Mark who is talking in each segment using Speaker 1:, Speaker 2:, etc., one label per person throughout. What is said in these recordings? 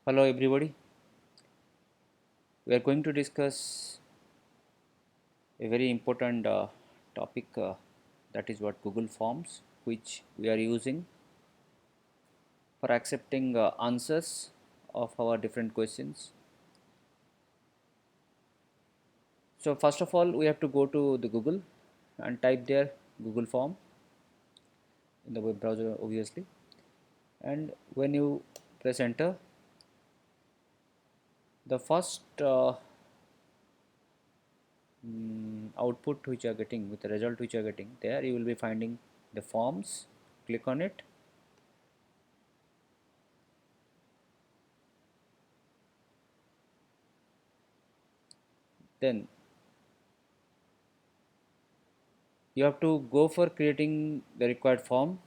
Speaker 1: Hello everybody. We are going to discuss a very important topic, that is what Google Forms, which we are using for accepting answers of our different questions. So first of all, we have to go to the Google and type there Google Form in the web browser obviously, and when you press enter, the first output which you are getting, with the result which you are getting there, you will be finding the forms. Click on it. Then you have to go for creating the required form.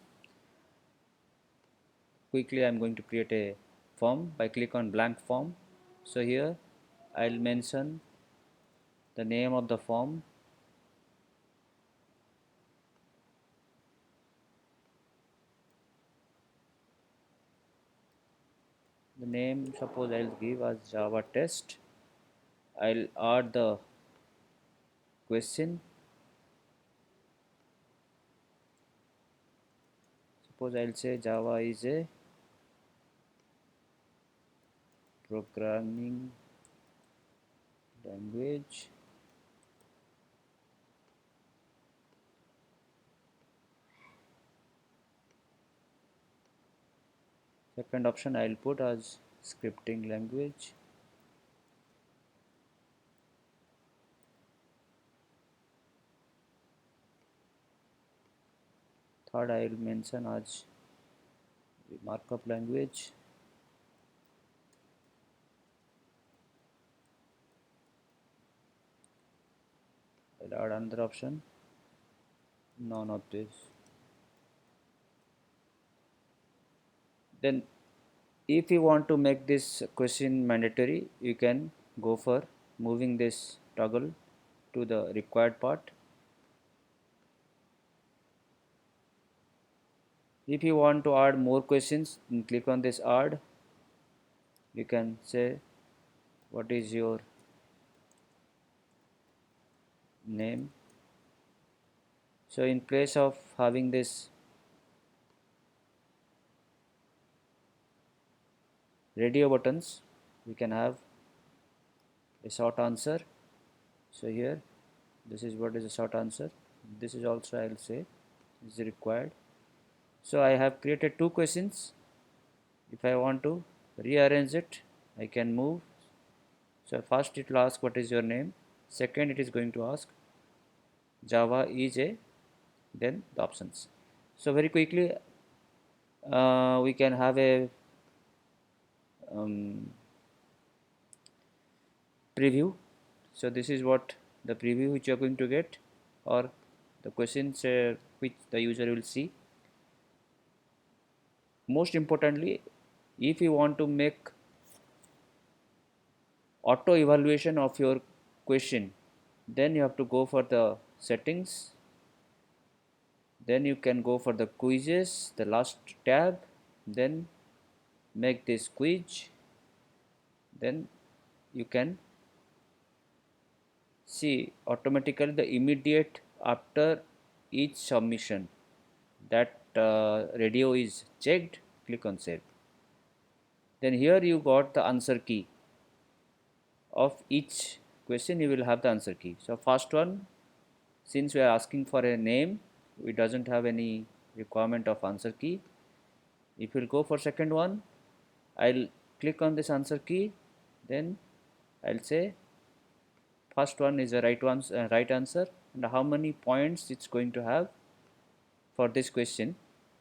Speaker 1: Quickly I am going to create a form by click on blank form. So here I'll mention the name of the form, the name suppose I'll give as Java test. I'll add the question. Suppose I'll say Java is a programming language. Second option I'll put as scripting language. Third I'll mention as markup language. I'll add another option, none of this. Then if you want to make this question mandatory, you can go for moving this toggle to the required part. If you want to add more questions, click on this add. You can say what is your name. So in place of having this radio buttons, we can have a short answer. So here this is what is a short answer. This is also I will say is required. So I have created two questions. If I want to rearrange it, I can move. So first it will ask what is your name. Second it is going to ask Java is a, then the options. So very quickly we can have a um, preview. So this is what the preview which you are going to get, or the questions which the user will see. Most importantly, if you want to make auto evaluation of your question, then you have to go for the settings. Then you can go for the quizzes, the last tab, then make this quiz. Then you can see automatically the immediate after each submission that radio is checked. Click on save. Then here you got the answer key of each question. You will have the answer key. So first one, since we are asking for a name, we doesn't have any requirement of answer key. If you will go for second one, I'll click on this answer key, then I'll say first one is the right answer, and how many points it's going to have for this question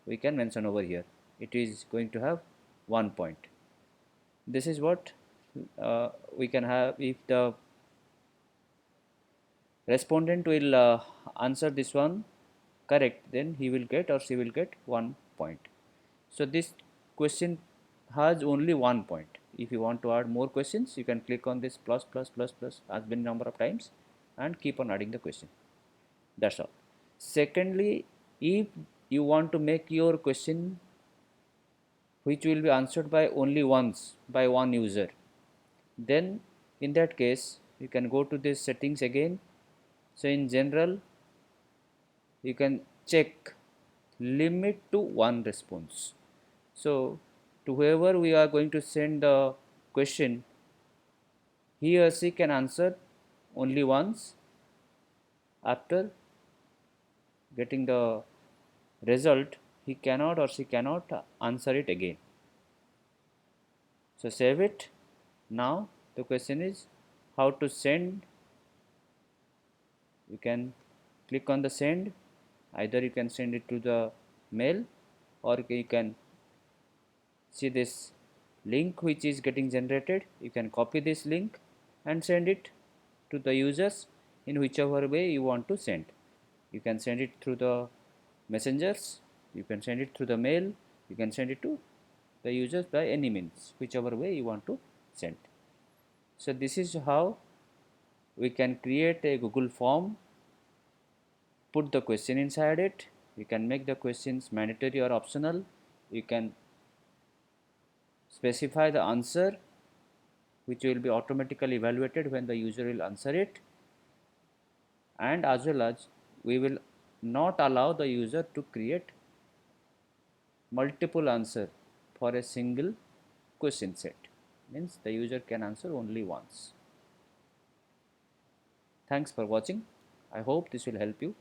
Speaker 1: we can mention over here. It is going to have 1 point. This is what we can have. If the respondent will answer this one correct, then he will get or she will get 1 point. So this question has only 1 point. If you want to add more questions, you can click on this plus plus plus plus as many number of times and keep on adding the question. That's all. Secondly, if you want to make your question which will be answered by only once by one user. Then in that case you can go to this settings again. So in general you can check limit to one response. So to whoever we are going to send the question, he or she can answer only once. After getting the result, he cannot or she cannot answer it again. So save it. Now the question is how to send. You can click on the send. Either you can send it to the mail, or you can see this link which is getting generated. You can copy this link and send it to the users in whichever way you want to send. You can send it through the messengers, you can send it through the mail, you can send it to the users by any means, whichever way you want to send. So this is how we can create a Google form, put the question inside it. You can make the questions mandatory or optional. You can specify the answer which will be automatically evaluated when the user will answer it, and as well as we will not allow the user to create multiple answer for a single question set. Means the user can answer only once. Thanks for watching. I hope this will help you.